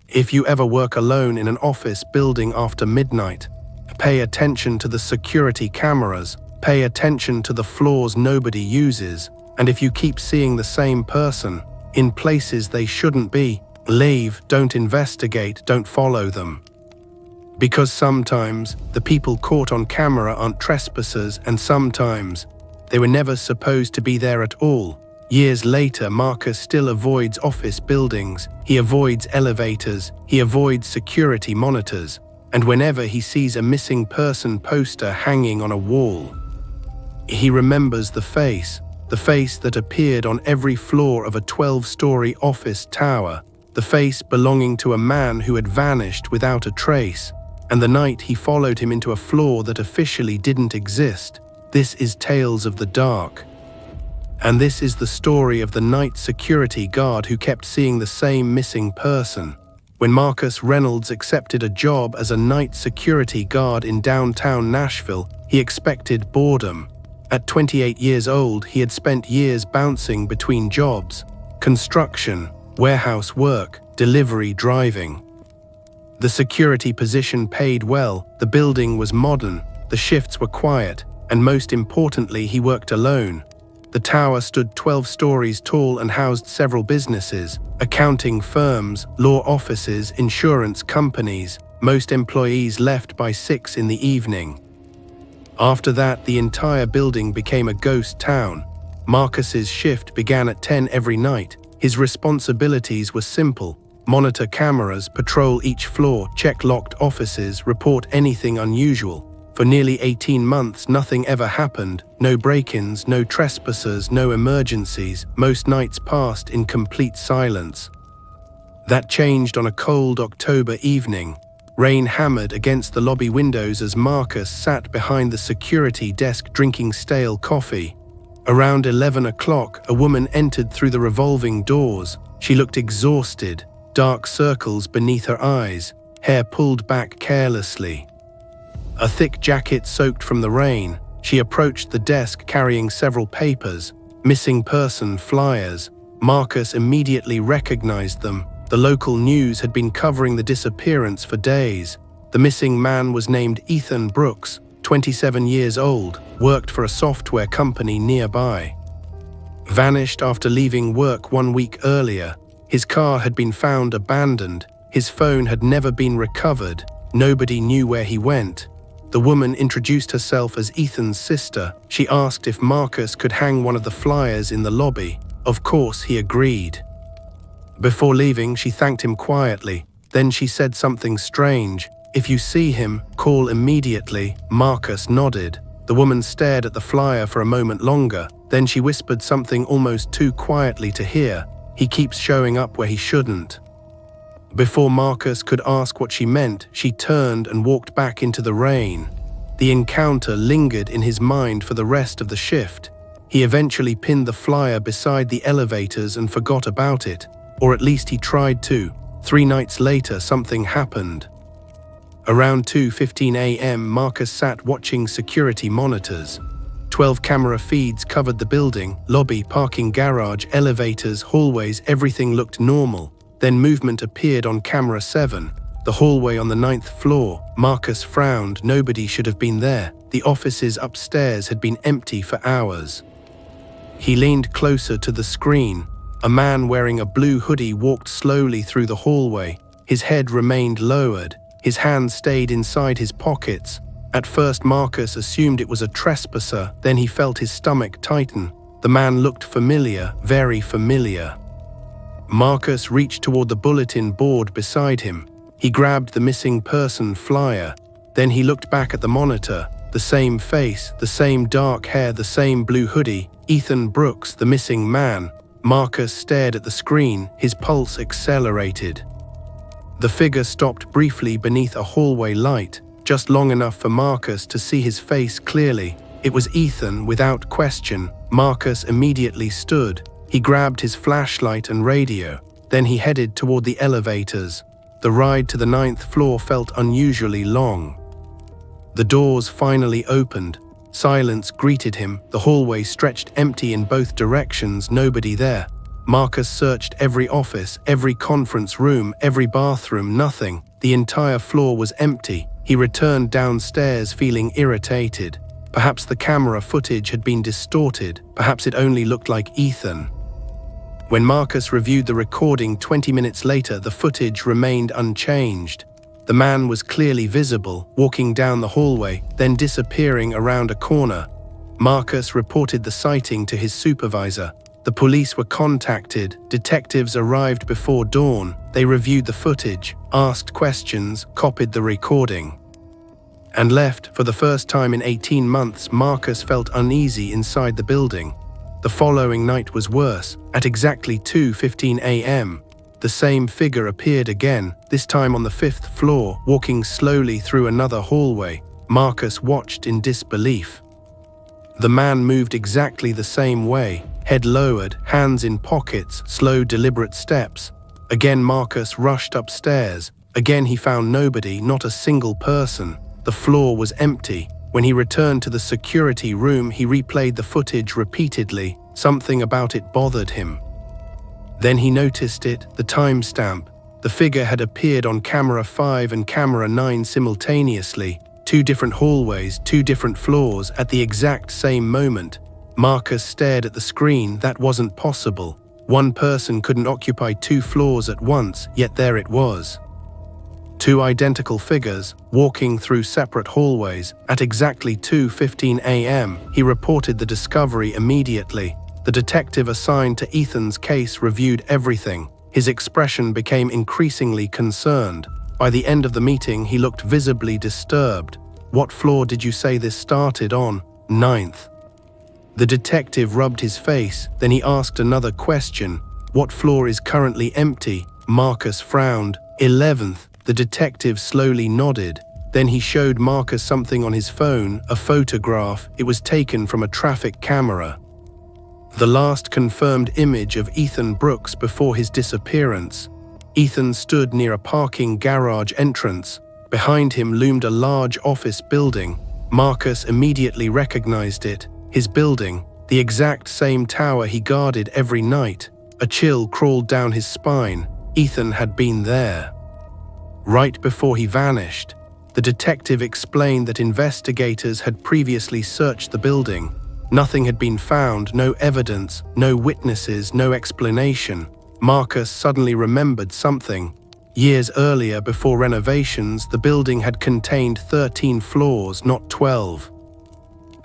If you ever work alone in an office building after midnight, pay attention to the security cameras, pay attention to the floors nobody uses, and if you keep seeing the same person in places they shouldn't be, leave, don't investigate, don't follow them. Because sometimes the people caught on camera aren't trespassers, and sometimes they were never supposed to be there at all. Years later, Marcus still avoids office buildings, he avoids elevators, he avoids security monitors, and whenever he sees a missing person poster hanging on a wall, he remembers the face that appeared on every floor of a 12-story office tower, the face belonging to a man who had vanished without a trace, and the night he followed him into a floor that officially didn't exist. This is Tales of the Dark. And this is the story of the night security guard who kept seeing the same missing person. When Marcus Reynolds accepted a job as a night security guard in downtown Nashville, he expected boredom. At 28 years old, he had spent years bouncing between jobs: construction, warehouse work, delivery driving. The security position paid well, the building was modern, the shifts were quiet, and most importantly, he worked alone. The tower stood 12 stories tall and housed several businesses, accounting firms, law offices, insurance companies. Most employees left by 6 in the evening. After that, the entire building became a ghost town. Marcus's shift began at 10 every night. His responsibilities were simple: monitor cameras, patrol each floor, check locked offices, report anything unusual. For nearly 18 months, nothing ever happened. No break-ins, no trespassers, no emergencies. Most nights passed in complete silence. That changed on a cold October evening. Rain hammered against the lobby windows as Marcus sat behind the security desk drinking stale coffee. Around 11 o'clock, a woman entered through the revolving doors. She looked exhausted, dark circles beneath her eyes, hair pulled back carelessly. A thick jacket soaked from the rain. She approached the desk carrying several papers, missing person flyers. Marcus immediately recognized them. The local news had been covering the disappearance for days. The missing man was named Ethan Brooks, 27 years old, worked for a software company nearby. Vanished after leaving work 1 week earlier. His car had been found abandoned. His phone had never been recovered. Nobody knew where he went. The woman introduced herself as Ethan's sister. She asked if Marcus could hang one of the flyers in the lobby. Of course, he agreed. Before leaving, she thanked him quietly. Then she said something strange. "If you see him, call immediately." Marcus nodded. The woman stared at the flyer for a moment longer. Then she whispered something almost too quietly to hear. "He keeps showing up where he shouldn't." Before Marcus could ask what she meant, she turned and walked back into the rain. The encounter lingered in his mind for the rest of the shift. He eventually pinned the flyer beside the elevators and forgot about it. Or at least he tried to. 3 nights later, something happened. Around 2:15 a.m., Marcus sat watching security monitors. 12 camera feeds covered the building: lobby, parking garage, elevators, hallways. Everything looked normal. Then movement appeared on camera 7, the hallway on the 9th floor. Marcus frowned. Nobody should have been there. The offices upstairs had been empty for hours. He leaned closer to the screen. A man wearing a blue hoodie walked slowly through the hallway. His head remained lowered. His hands stayed inside his pockets. At first, Marcus assumed it was a trespasser. Then he felt his stomach tighten. The man looked familiar, very familiar. Marcus reached toward the bulletin board beside him. He grabbed the missing person flyer. Then he looked back at the monitor. The same face, the same dark hair, the same blue hoodie. Ethan Brooks, the missing man. Marcus stared at the screen. His pulse accelerated. The figure stopped briefly beneath a hallway light, just long enough for Marcus to see his face clearly. It was Ethan, without question. Marcus immediately stood. He grabbed his flashlight and radio. Then he headed toward the elevators. The ride to the 9th floor felt unusually long. The doors finally opened. Silence greeted him. The hallway stretched empty in both directions, nobody there. Marcus searched every office, every conference room, every bathroom, nothing. The entire floor was empty. He returned downstairs feeling irritated. Perhaps the camera footage had been distorted. Perhaps it only looked like Ethan. When Marcus reviewed the recording 20 minutes later, the footage remained unchanged. The man was clearly visible, walking down the hallway, then disappearing around a corner. Marcus reported the sighting to his supervisor. The police were contacted. Detectives arrived before dawn. They reviewed the footage, asked questions, copied the recording, and left. For the first time in 18 months, Marcus felt uneasy inside the building. The following night was worse. At exactly 2:15 a.m., the same figure appeared again, this time on the 5th floor, walking slowly through another hallway. Marcus watched in disbelief. The man moved exactly the same way, head lowered, hands in pockets, slow, deliberate steps. Again, Marcus rushed upstairs. Again, he found nobody, not a single person. The floor was empty. When he returned to the security room, he replayed the footage repeatedly. Something about it bothered him. Then he noticed it, the timestamp. The figure had appeared on camera 5 and camera 9 simultaneously. 2 different hallways, 2 different floors, at the exact same moment. Marcus stared at the screen. That wasn't possible. One person couldn't occupy 2 floors at once, yet there it was. 2 identical figures, walking through separate hallways. At exactly 2:15 a.m., he reported the discovery immediately. The detective assigned to Ethan's case reviewed everything. His expression became increasingly concerned. By the end of the meeting, he looked visibly disturbed. "What floor did you say this started on?" "9th." The detective rubbed his face, then he asked another question. "What floor is currently empty?" Marcus frowned. "11th." The detective slowly nodded. Then he showed Marcus something on his phone, a photograph. It was taken from a traffic camera. The last confirmed image of Ethan Brooks before his disappearance. Ethan stood near a parking garage entrance. Behind him loomed a large office building. Marcus immediately recognized it. His building, the exact same tower he guarded every night. A chill crawled down his spine. Ethan had been there. Right before he vanished, the detective explained that investigators had previously searched the building. Nothing had been found, no evidence, no witnesses, no explanation. Marcus suddenly remembered something. Years earlier, before renovations, the building had contained 13 floors, not 12.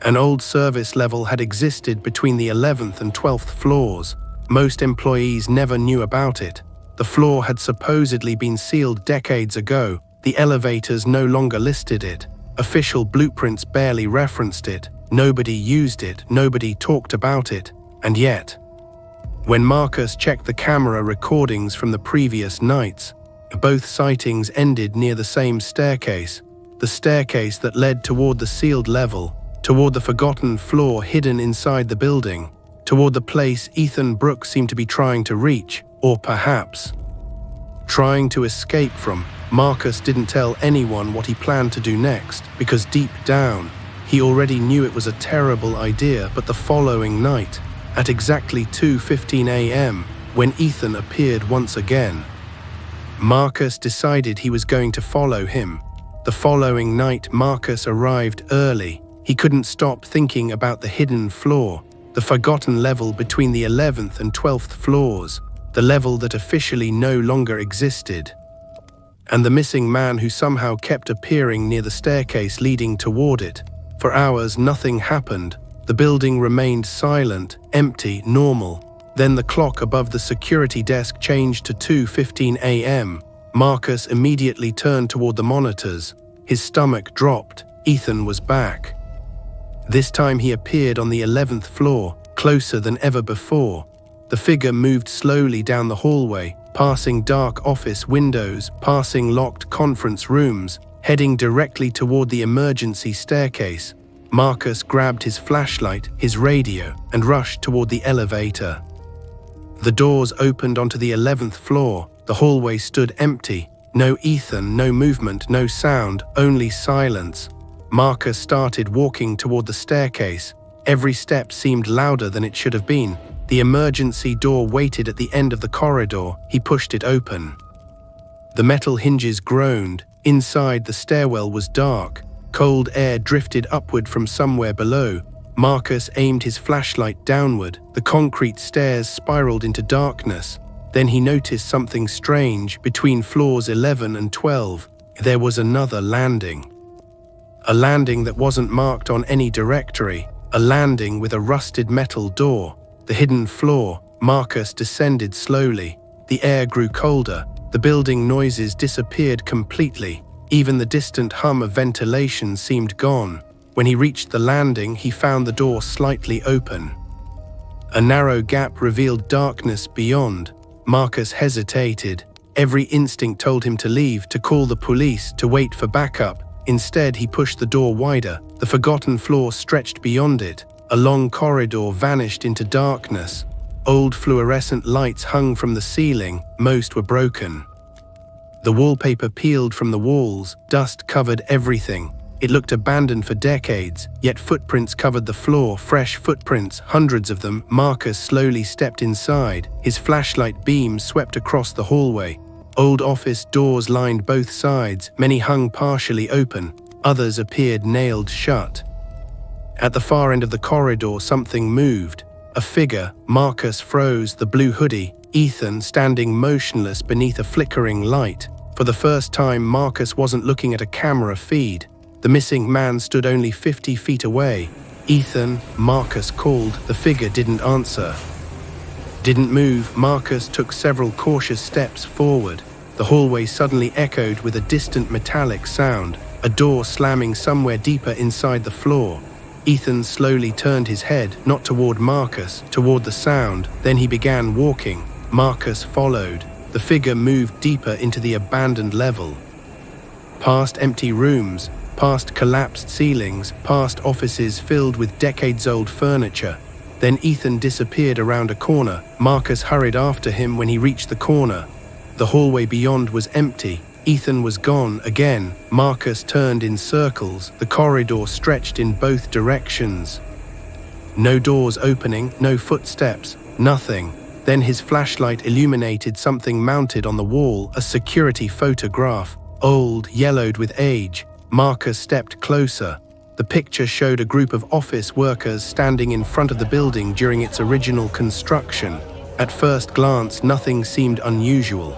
An old service level had existed between the 11th and 12th floors. Most employees never knew about it. The floor had supposedly been sealed decades ago. The elevators no longer listed it. Official blueprints barely referenced it. Nobody used it, nobody talked about it. And yet, when Marcus checked the camera recordings from the previous nights, both sightings ended near the same staircase. The staircase that led toward the sealed level, toward the forgotten floor hidden inside the building, toward the place Ethan Brooks seemed to be trying to reach, or perhaps trying to escape from. Marcus didn't tell anyone what he planned to do next, because deep down, he already knew it was a terrible idea. But the following night, at exactly 2:15 a.m., when Ethan appeared once again, Marcus decided he was going to follow him. The following night, Marcus arrived early. He couldn't stop thinking about the hidden floor, the forgotten level between the 11th and 12th floors, the level that officially no longer existed, and the missing man who somehow kept appearing near the staircase leading toward it. For hours, nothing happened. The building remained silent, empty, normal. Then the clock above the security desk changed to 2:15 a.m. Marcus immediately turned toward the monitors. His stomach dropped. Ethan was back. This time he appeared on the 11th floor, closer than ever before. The figure moved slowly down the hallway, passing dark office windows, passing locked conference rooms, heading directly toward the emergency staircase. Marcus grabbed his flashlight, his radio, and rushed toward the elevator. The doors opened onto the 11th floor. The hallway stood empty. No Ethan, no movement, no sound, only silence. Marcus started walking toward the staircase. Every step seemed louder than it should have been. The emergency door waited at the end of the corridor. He pushed it open. The metal hinges groaned. Inside, the stairwell was dark. Cold air drifted upward from somewhere below. Marcus aimed his flashlight downward. The concrete stairs spiraled into darkness. Then he noticed something strange. Between floors 11 and 12, there was another landing. A landing that wasn't marked on any directory. A landing with a rusted metal door. The hidden floor. Marcus descended slowly. The air grew colder. The building noises disappeared completely. Even the distant hum of ventilation seemed gone. When he reached the landing, he found the door slightly open. A narrow gap revealed darkness beyond. Marcus hesitated. Every instinct told him to leave, to call the police, to wait for backup. Instead, he pushed the door wider. The forgotten floor stretched beyond it. A long corridor vanished into darkness. Old fluorescent lights hung from the ceiling. Most were broken. The wallpaper peeled from the walls. Dust covered everything. It looked abandoned for decades, yet footprints covered the floor, fresh footprints, hundreds of them. Marcus slowly stepped inside. His flashlight beam swept across the hallway. Old office doors lined both sides. Many hung partially open. Others appeared nailed shut. At the far end of the corridor, something moved. A figure. Marcus froze. The blue hoodie. Ethan standing motionless beneath a flickering light. For the first time, Marcus wasn't looking at a camera feed. The missing man stood only 50 feet away. Ethan, Marcus called. The figure didn't answer. Didn't move. Marcus took several cautious steps forward. The hallway suddenly echoed with a distant metallic sound, a door slamming somewhere deeper inside the floor. Ethan slowly turned his head, not toward Marcus, toward the sound. Then he began walking. Marcus followed. The figure moved deeper into the abandoned level. Past empty rooms, past collapsed ceilings, past offices filled with decades-old furniture. Then Ethan disappeared around a corner. Marcus hurried after him when he reached the corner. The hallway beyond was empty. Ethan was gone again. Marcus turned in circles. The corridor stretched in both directions. No doors opening, no footsteps, nothing. Then his flashlight illuminated something mounted on the wall, a security photograph, old, yellowed with age. Marcus stepped closer. The picture showed a group of office workers standing in front of the building during its original construction. At first glance, nothing seemed unusual.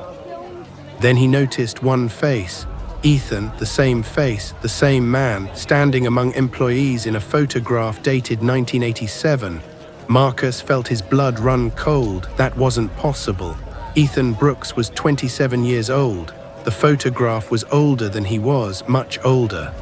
Then he noticed one face. Ethan, the same face, the same man, standing among employees in a photograph dated 1987. Marcus felt his blood run cold. That wasn't possible. Ethan Brooks was 27 years old. The photograph was older than he was, much older.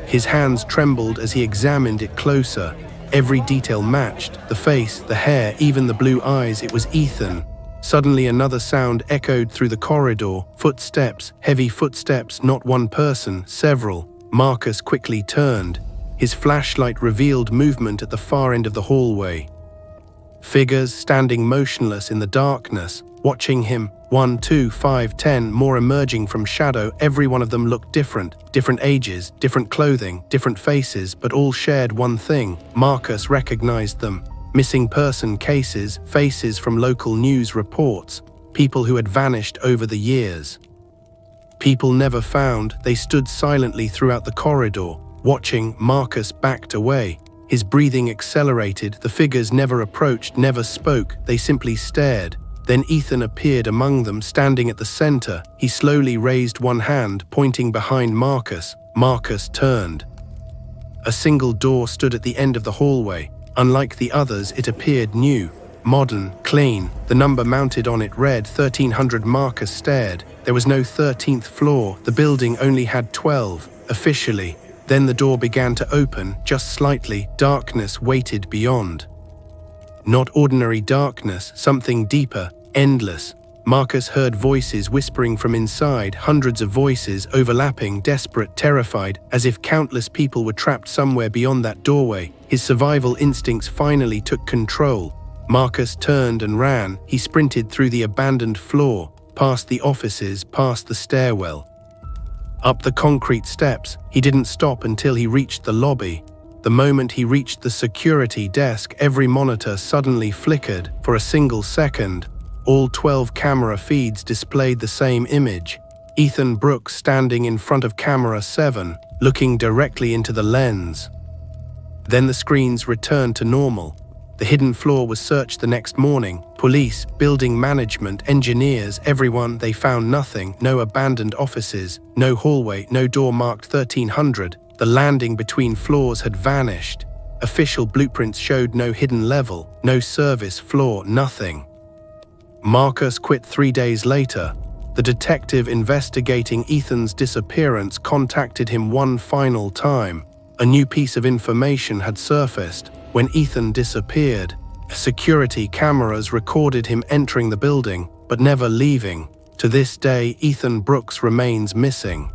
His hands trembled as he examined it closer. Every detail matched, the face, the hair, even the blue eyes. It was Ethan. Suddenly another sound echoed through the corridor. Footsteps, heavy footsteps, not one person, several. Marcus quickly turned. His flashlight revealed movement at the far end of the hallway. Figures standing motionless in the darkness, watching him. 1, 2, 5, 10 more emerging from shadow. Every one of them looked different. Different ages, different clothing, different faces, but all shared one thing. Marcus recognized them. Missing person cases, faces from local news reports. People who had vanished over the years. People never found. They stood silently throughout the corridor. Watching, Marcus backed away. His breathing accelerated. The figures never approached, never spoke. They simply stared. Then Ethan appeared among them, standing at the center. He slowly raised one hand, pointing behind Marcus. Marcus turned. A single door stood at the end of the hallway. Unlike the others, it appeared new, modern, clean. The number mounted on it read 1300. Marcus stared. There was no 13th floor. The building only had 12, officially. Then the door began to open, just slightly. Darkness waited beyond. Not ordinary darkness, something deeper, endless. Marcus heard voices whispering from inside, hundreds of voices, overlapping, desperate, terrified, as if countless people were trapped somewhere beyond that doorway. His survival instincts finally took control. Marcus turned and ran. He sprinted through the abandoned floor, past the offices, past the stairwell. Up the concrete steps. He didn't stop until he reached the lobby. The moment he reached the security desk, every monitor suddenly flickered for a single second. All 12 camera feeds displayed the same image. Ethan Brooks standing in front of camera 7, looking directly into the lens. Then the screens returned to normal. The hidden floor was searched the next morning. Police, building management, engineers, everyone, they found nothing. No abandoned offices, no hallway, no door marked 1300. The landing between floors had vanished. Official blueprints showed no hidden level, no service floor, nothing. Marcus quit 3 days later. The detective investigating Ethan's disappearance contacted him one final time. A new piece of information had surfaced. When Ethan disappeared, security cameras recorded him entering the building, but never leaving. To this day, Ethan Brooks remains missing.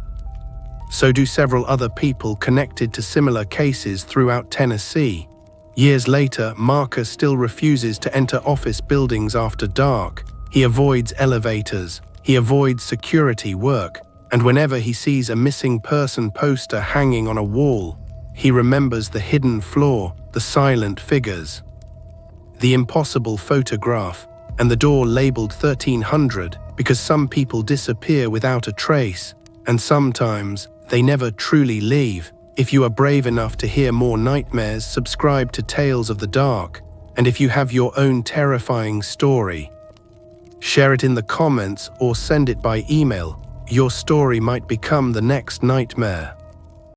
So do several other people connected to similar cases throughout Tennessee. Years later, Marcus still refuses to enter office buildings after dark. He avoids elevators, he avoids security work, and whenever he sees a missing person poster hanging on a wall, he remembers the hidden floor, the silent figures, the impossible photograph, and the door labeled 1300, because some people disappear without a trace, and sometimes they never truly leave. If you are brave enough to hear more nightmares, subscribe to Tales of the Dark, and if you have your own terrifying story, share it in the comments or send it by email. Your story might become the next nightmare.